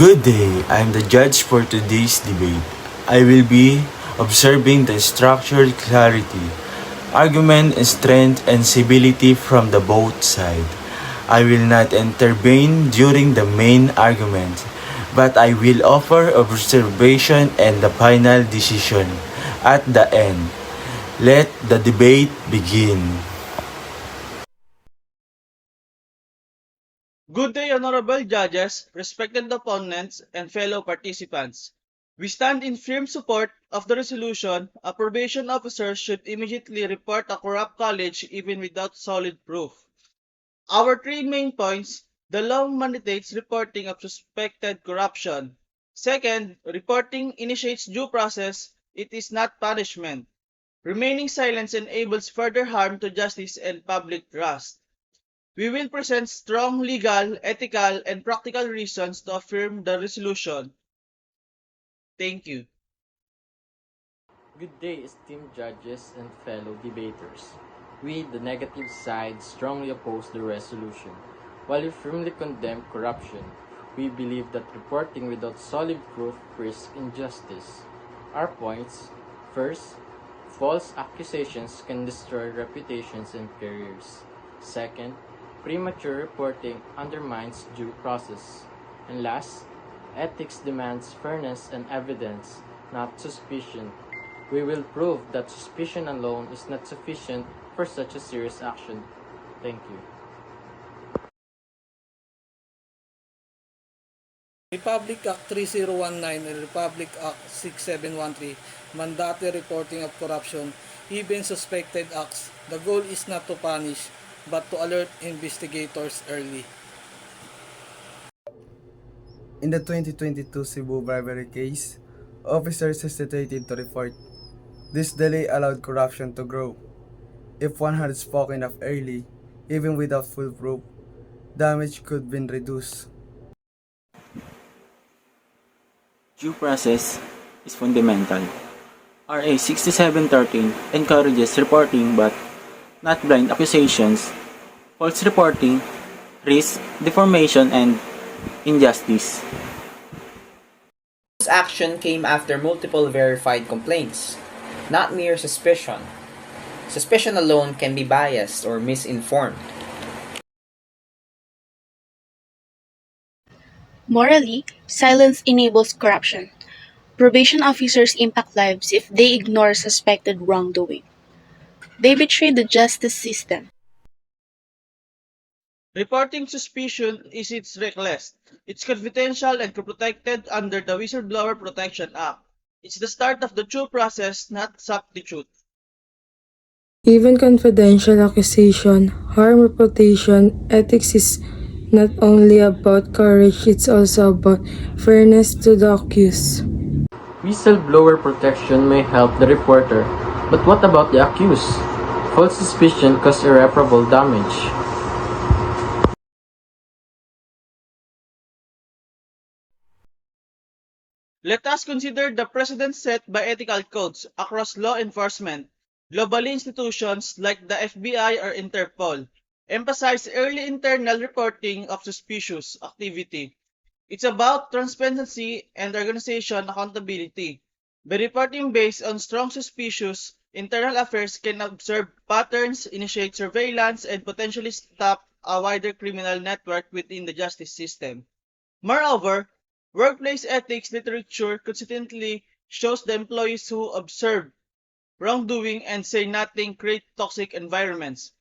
Good day, I'm the judge for today's debate. I will be observing the structured clarity, argument, strength, and civility from the both sides. I will not intervene during the main argument, but I will offer observation and the final decision at the end. Let the debate begin. Good day, honorable judges, respected opponents, and fellow participants. We stand in firm support of the resolution. A probation officer should immediately report a corrupt college even without solid proof. Our three main points: the law mandates reporting of suspected corruption. Second, reporting initiates due process. It is not punishment. Remaining silence enables further harm to justice and public trust. We will present strong legal, ethical, and practical reasons to affirm the resolution. Thank you. Good day, esteemed judges and fellow debaters. We, the negative side, strongly oppose the resolution. While we firmly condemn corruption, we believe that reporting without solid proof risks injustice. Our points: first, false accusations can destroy reputations and careers. Second, premature reporting undermines due process. And last, ethics demands fairness and evidence, not suspicion. We will prove that suspicion alone is not sufficient for such a serious action. Thank you. Republic Act 3019 and Republic Act 6713 mandatory reporting of corruption, even suspected acts. The goal is not to punish, but to alert investigators early. In the 2022 Cebu bribery case, officers hesitated to report. This delay allowed corruption to grow. If one had spoken up early, even without full proof, damage could be reduced. Due process is fundamental. RA 6713 encourages reporting but not blind accusations. False reporting risks deformation and injustice. This action came after multiple verified complaints, not mere suspicion. Suspicion alone can be biased or misinformed. Morally, silence enables corruption. Probation officers impact lives if they ignore suspected wrongdoing. They betray the justice system. Reporting suspicion is its reckless. It's confidential and protected under the Whistleblower Protection Act. It's the start of the due process, not substitute. Even confidential accusation harm reputation. Ethics is not only about courage, it's also about fairness to the accused. Whistleblower protection may help the reporter, but what about the accused? False suspicion causes irreparable damage. Let us consider the precedent set by ethical codes across law enforcement. Globally, institutions like the FBI or Interpol emphasize early internal reporting of suspicious activity. It's about transparency and organization accountability. By reporting based on strong suspicious, internal affairs can observe patterns, initiate surveillance, and potentially stop a wider criminal network within the justice system. Moreover, workplace ethics literature consistently shows the employees who observe wrongdoing and say nothing create toxic environments.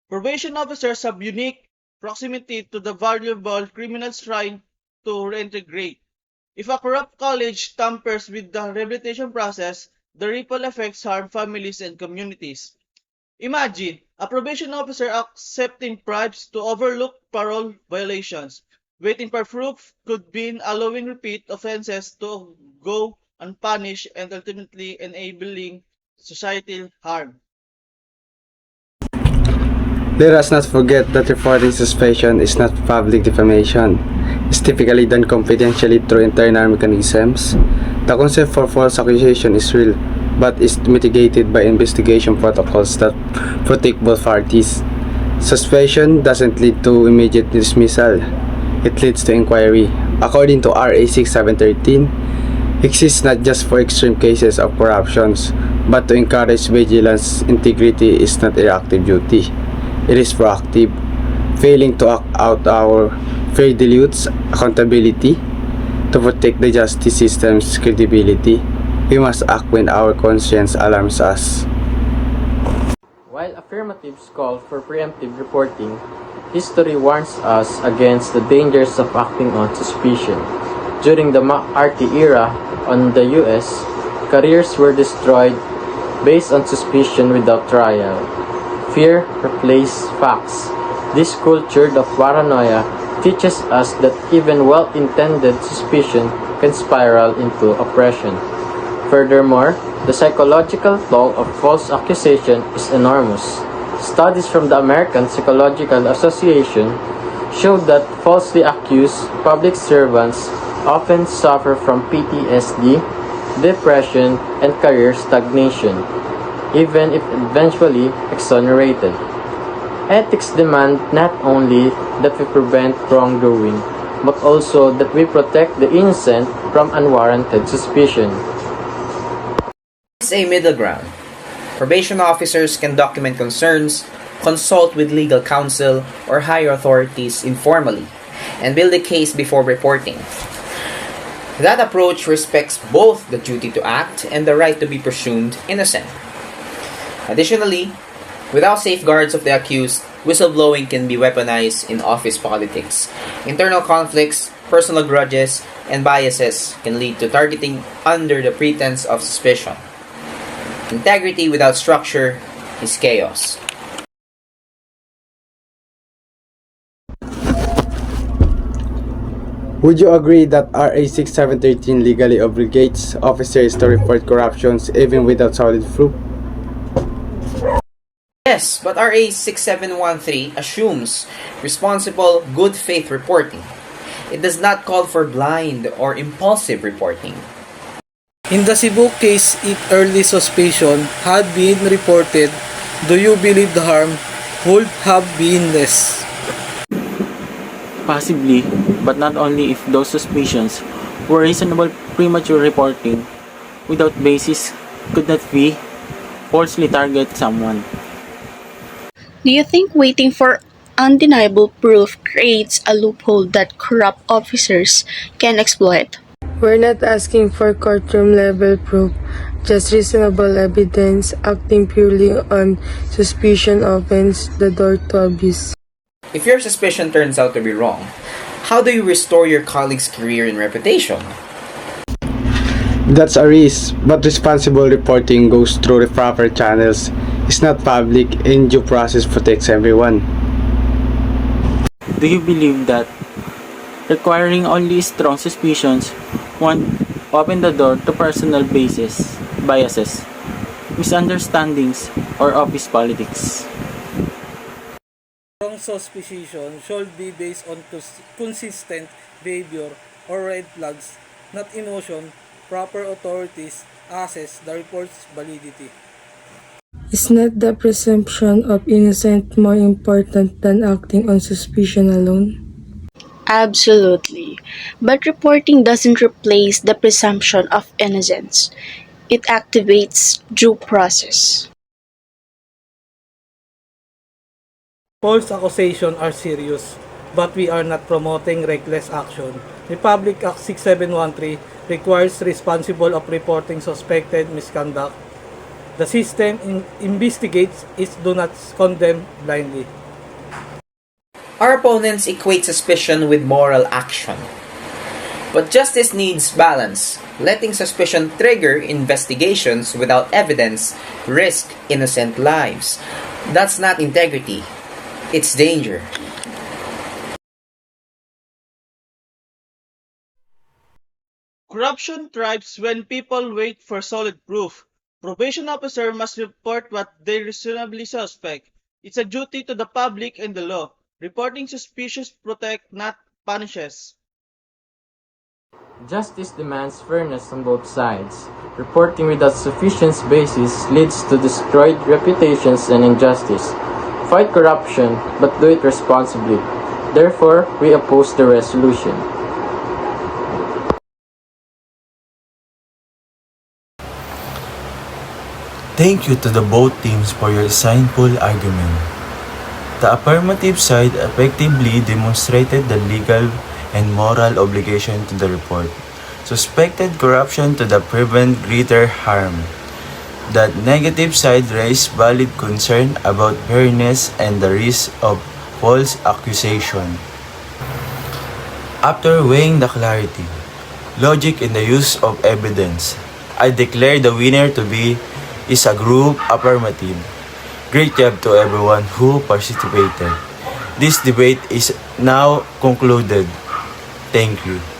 Probation officers have unique proximity to the valuable criminals trying to reintegrate. If a corrupt college tampers with the rehabilitation process, the ripple effects harm families and communities. Imagine a probation officer accepting bribes to overlook parole violations. Waiting for proof could mean allowing repeat offenses to go unpunished and ultimately enabling societal harm. Let us not forget that reporting suspicion is not public defamation. It's typically done confidentially through internal mechanisms. The concept for false accusation is real, but is mitigated by investigation protocols that protect both parties. Suspicion doesn't lead to immediate dismissal. It leads to inquiry. According to RA 6713, exists not just for extreme cases of corruptions, but to encourage vigilance. Integrity is not a reactive duty. It is proactive. Failing to act out our fair dilutes accountability. To protect the justice system's credibility, we must act when our conscience alarms us. While affirmatives call for preemptive reporting, history warns us against the dangers of acting on suspicion. During the McCarthy era on the US, careers were destroyed based on suspicion without trial. Fear replaced facts. This culture of paranoia teaches us that even well-intended suspicion can spiral into oppression. Furthermore, the psychological toll of false accusation is enormous. Studies from the American Psychological Association show that falsely accused public servants often suffer from PTSD, depression, and career stagnation, even if eventually exonerated. Ethics demand not only that we prevent wrongdoing, but also that we protect the innocent from unwarranted suspicion. It's a middle ground. Probation officers can document concerns, consult with legal counsel or higher authorities informally, and build a case before reporting. That approach respects both the duty to act and the right to be presumed innocent. Additionally, without safeguards of the accused, whistleblowing can be weaponized in office politics. Internal conflicts, personal grudges, and biases can lead to targeting under the pretense of suspicion. Integrity without structure is chaos. Would you agree that RA 6713 legally obligates officers to report corruptions even without solid proof? Yes, but RA 6713 assumes responsible, good faith reporting. It does not call for blind or impulsive reporting. In the Cebu case, if early suspicion had been reported, do you believe the harm would have been less? Possibly, but not only if those suspicions were reasonable. Premature reporting without basis could not be falsely target someone. Do you think waiting for undeniable proof creates a loophole that corrupt officers can exploit? We're not asking for courtroom level proof, just reasonable evidence. Acting purely on suspicion opens the door to abuse. If your suspicion turns out to be wrong, how do you restore your colleague's career and reputation? That's a risk, but responsible reporting goes through the proper channels. It's not public, and due process protects everyone. Do you believe that requiring only strong suspicions won't open the door to personal biases, misunderstandings, or office politics? Strong suspicion should be based on consistent behavior or red flags, not emotion. Proper authorities assess the report's validity. Is not the presumption of innocence more important than acting on suspicion alone? Absolutely. But reporting doesn't replace the presumption of innocence. It activates due process. False accusations are serious, but we are not promoting reckless action. Republic Act 6713 requires responsible of reporting suspected misconduct. The system investigates, it do not condemn blindly. Our opponents equate suspicion with moral action. But justice needs balance. Letting suspicion trigger investigations without evidence risk innocent lives. That's not integrity. It's danger. Corruption thrives when people wait for solid proof. Probation officer must report what they reasonably suspect. It's a duty to the public and the law. Reporting suspicious protect, not punishes. Justice demands fairness on both sides. Reporting without sufficient basis leads to destroyed reputations and injustice. Fight corruption, but do it responsibly. Therefore, we oppose the resolution. Thank you to the both teams for your insightful argument. The affirmative side effectively demonstrated the legal and moral obligation to the report, suspected corruption to prevent greater harm. The negative side raised valid concern about fairness and the risk of false accusation. After weighing the clarity, logic, and the use of evidence, I declare the winner to be is a group affirmative. Great job to everyone who participated. This debate is now concluded. Thank you.